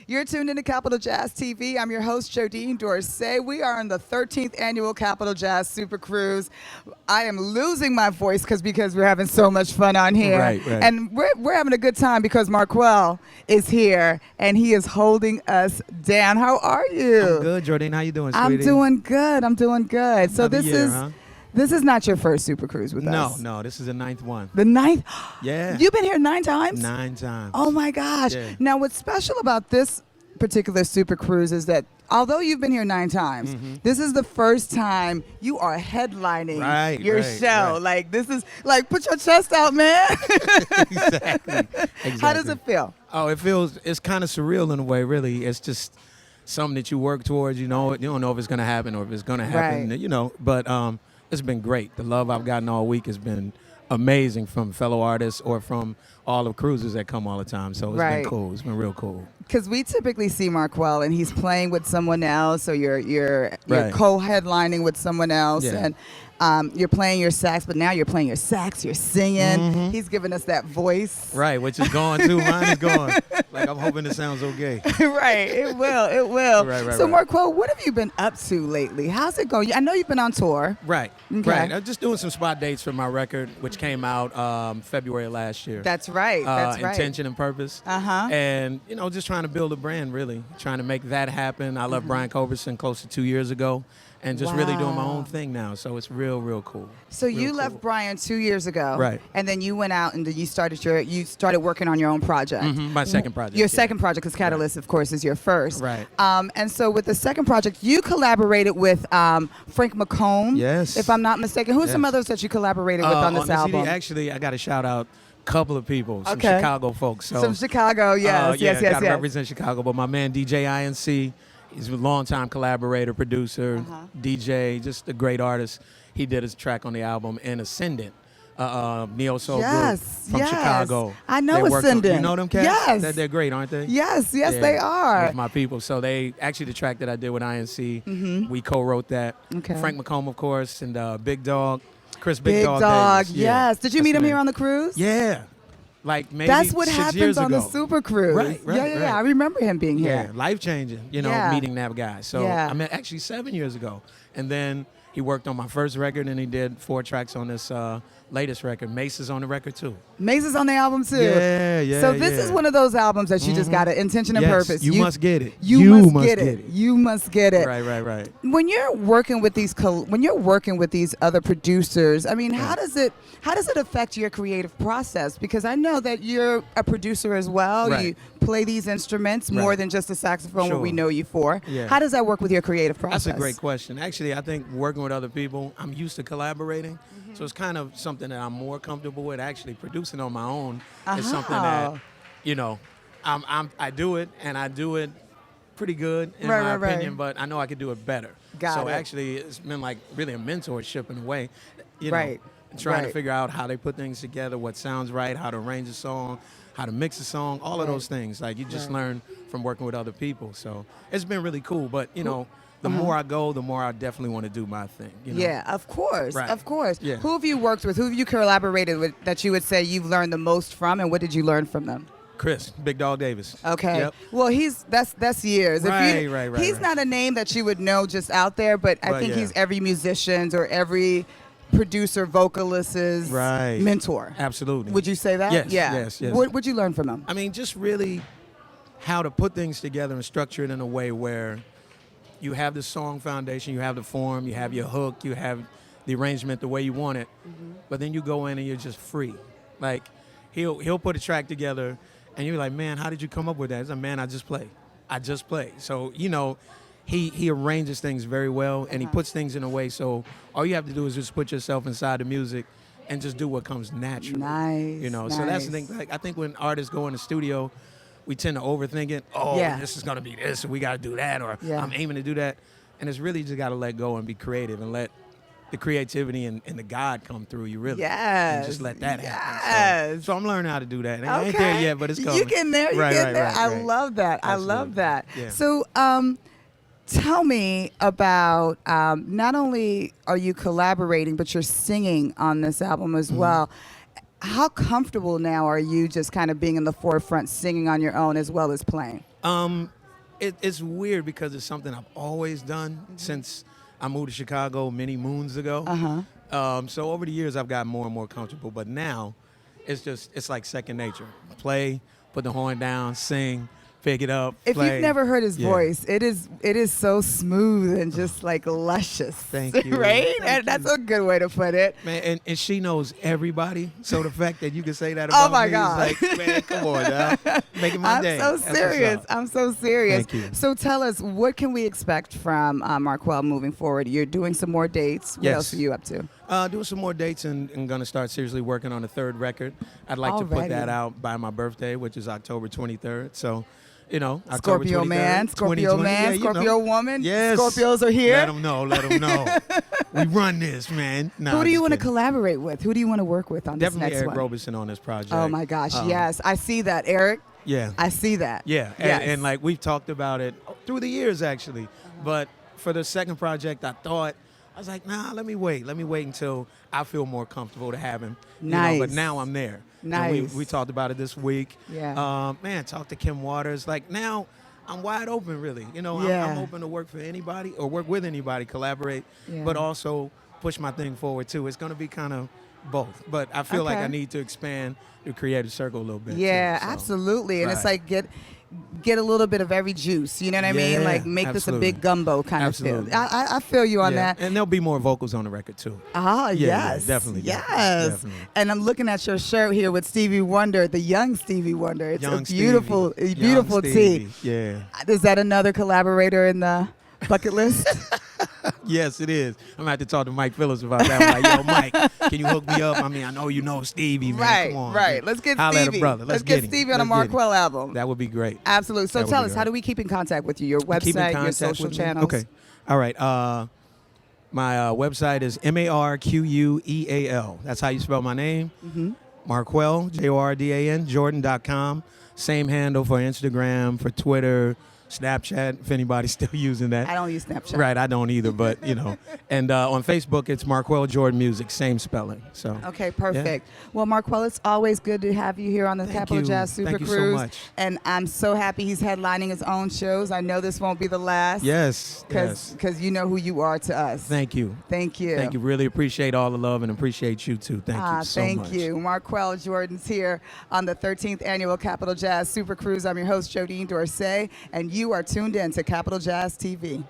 You're tuned into Capital Jazz TV. I'm your host, Jodine Dorsey. We are on the 13th annual Capital Jazz SuperCruise. I am losing my voice because we're having so much fun on here. Right. And we're having a good time because Marqueal is here and he is holding us down. How are you? I'm good, Jordine. How you doing, sweetie? I'm doing good. So Another year, this is not your first SuperCruise with us. No, this is the 9th one. The 9th? Yeah. You've been here 9 times? 9 times. Oh my gosh. Yeah. Now what's special about this particular SuperCruise is that although you've been here 9 times, this is the first time you are headlining your show. Right. Like this is like put your chest out, man. Exactly. How does it feel? Oh, it's kind of surreal in a way, really. It's just something that you work towards, you don't know if it's going to happen or if it's going to happen, Right. but it's been great. The love I've gotten all week has been amazing from fellow artists or from all the cruisers that come all the time. So it's been cool. It's been real cool. Because we typically see Marqueal and he's playing with someone else, or you're Right. co-headlining with someone else, Yeah. and you're playing your sax, but now you're playing your sax, you're singing. He's giving us that voice. Right, which is gone too. Mine is gone. Like, I'm hoping it sounds okay. Right, it will. Right. So Marqueal, what have you been up to lately? How's it going? I know you've been on tour. Right. Okay. I'm just doing some spot dates for my record, which came out February last year. That's right. Intention and Purpose. And, just trying to build a brand, really. Trying to make that happen. I left Brian Culbertson close to 2 years ago. And just really doing my own thing now. So it's real cool. So Real you cool. left Brian 2 years ago. Right. And then you went out and you started working on your own project. My second project. Your second project, because Catalyst, of course, is your first. Right. And so with the second project, you collaborated with Frank McComb. Yes. If I'm not mistaken. Who's some others that you collaborated with on this the CD, album? actually, I got to shout out a couple of people, some Okay. Chicago folks. So, Some Chicago, yes. Gotta represent Chicago. But my man DJ INC, he's a longtime collaborator, producer, DJ, just a great artist. He did his track on the album, and Ascendant, neo soul group from Chicago. I know They worked on- Ascendant. You know them cats? Yes. They're great, aren't they? Yes, Yeah, they are. With my people. So they actually, the track that I did with INC, we co-wrote that. Okay. Frank McComb, of course, and Big Dog, Chris Big Dog Dog, Davis. Yeah. yes. Did you That's meet him the here man. on the cruise? Yeah. Like maybe That's what 6 happens years on ago. the Supercruise. Right. Yeah. I remember him being Yeah, here. life-changing, Yeah. meeting that guy. So Yeah. I met actually 7 years ago. And then he worked on my first record, and he did 4 tracks on this latest record. Mace is on the record, too. Mace is on the album too. Yeah. So this is one of those albums that you just got an intention and Yes, purpose. you must get it. You must get it. You must get it. Right. When you're working with these other producers, I mean, how does it affect your creative process? Because I know that you're a producer as well. Right. You play these instruments more Right. than just a saxophone, what Sure. we know you for. Yeah. How does that work with your creative process? That's a great question. Actually, I think working with other people, I'm used to collaborating. So it's kind of something that I'm more comfortable with. Actually, producing on my own is something that, I do it, and I do it pretty good in my opinion, but I know I could do it better. Got it. Actually, it's been like really a mentorship in a way, Right. trying to Right. figure out how they put things together, what sounds right, how to arrange a song, how to mix a song, all of those things. Like you just learn from working with other people. So it's been really cool. But the more I go, the more I definitely want to do my thing. Yeah, of course. Right. Of course. Yeah. Who have you worked with? Who have you collaborated with that you would say you've learned the most from, and what did you learn from them? Chris, Big Dog Davis. Okay. Yep. Well, that's years. Right. He's not a name that you would know just out there, but I think he's every musician's or every producer, vocalist's mentor. Absolutely. Would you say that? Yes. Yeah. Yes. What would you learn from him? I mean, just really how to put things together and structure it in a way where you have the song foundation, you have the form, you have your hook, you have the arrangement the way you want it, but then you go in and you're just free. Like he'll put a track together, and you're like, man, how did you come up with that? It's like, man, I just play. So he arranges things very well, and he puts things in a way so all you have to do is just put yourself inside the music and just do what comes naturally. Nice. So that's the thing. Like I think when artists go in the studio, we tend to overthink it. This is gonna be this, and we gotta do that, or I'm aiming to do that. And it's really just gotta let go and be creative and let the creativity and the God come through you, really. Yes. And just let that happen. Yes. So I'm learning how to do that. And I ain't there yet, but it's coming. You getting there. Right. I love that. Absolutely. I love that. Yeah. So tell me about not only are you collaborating, but you're singing on this album as well. How comfortable now are you just kind of being in the forefront, singing on your own as well as playing? It's weird because it's something I've always done since I moved to Chicago many moons ago. So over the years, I've gotten more and more comfortable. But now, it's like second nature. Play, put the horn down, sing, pick it up, If play. you've never heard his Yeah. voice, it is so smooth and just like luscious. Thank you. Right? Thank And that's a good way to put it. Man, and she knows everybody. So the fact that you can say that about my me God. is like, man, come on now. Making my I'm day. so That's what's serious. up. I'm so serious. Thank you. So tell us, what can we expect from Marqueal moving forward? You're doing some more dates. What Yes. else are you up to? Doing some more dates and going to start seriously working on a third record. I'd like to put Already. that out by my birthday, which is October 23rd. So, October Scorpio 23rd, man, Scorpio 2020. man, Yeah, Scorpio woman. Yes. Scorpios are here. Let them know. Let them know. We run this, man. Nah, Who do you just want to kidding. collaborate with? Who do you want to work with on Definitely this next Eric one? Roberson on this project. Oh my gosh, yes. I see that, Eric. Yeah. I see that. Yeah, Yes. and like we've talked about it through the years actually. But for the second project, I was like, nah, let me wait until I feel more comfortable to have him. Nice. But now I'm there. Nice. And we talked about it this week. Yeah. Man, talked to Kim Waters. Like now, I'm wide open, really. Yeah. I'm open to work for anybody or work with anybody, collaborate, Yeah. but also push my thing forward too. It's going to be kind of both. But I feel like Okay. I need to expand the creative circle a little bit. Yeah, too, so. absolutely. And it's Right. like get a little bit of every juice. You know what I mean? Yeah, Like make this a absolutely. big gumbo kind Absolutely. of feel. I feel you on Yeah, that. and there'll be more vocals on the record too. Ah, Yeah, yes. definitely, Yes. definitely. And I'm looking at your shirt here with Stevie Wonder, the young Stevie Wonder. It's Young a beautiful, Stevie. a beautiful Young tee. Stevie, yeah. Is that another collaborator in the bucket list? Yes, it is. I'm gonna have to talk to Mike Phillips about that. I'm like, yo, Mike, can you hook me up? I mean, I know you know Stevie, man. Right, Come on, right. man. Let's get Holla at a Stevie. brother. Let's get him. Stevie on a Let's get him. Marqueal album. That would be great. Absolutely. So That would tell be us, how great. do we keep in contact with you? Your Keep in website, your contact social with me? channels? Okay. All right. My website is Marqueal. That's how you spell my name. Marqueal, Jordan, Jordan.com. Same handle for Instagram, for Twitter, Snapchat, if anybody's still using that. I don't use Snapchat. Right, I don't either, but And on Facebook, it's Marqueal Jordan Music, same spelling. So Okay, perfect. Well, Marqueal, it's always good to have you here on the Thank Capital you. Jazz Super Thank you so Cruise. much. And I'm so happy he's headlining his own shows. I know this won't be the last. Yes, yes. Because you know who you are to us. Thank you. Thank you. Thank you. Really appreciate all the love and appreciate you too. Thank you so thank much. you. Marqueal Jordan's here on the 13th Annual Capital Jazz Super Cruise. I'm your host, Jodine Dorsey, and you are tuned in to Capital Jazz TV.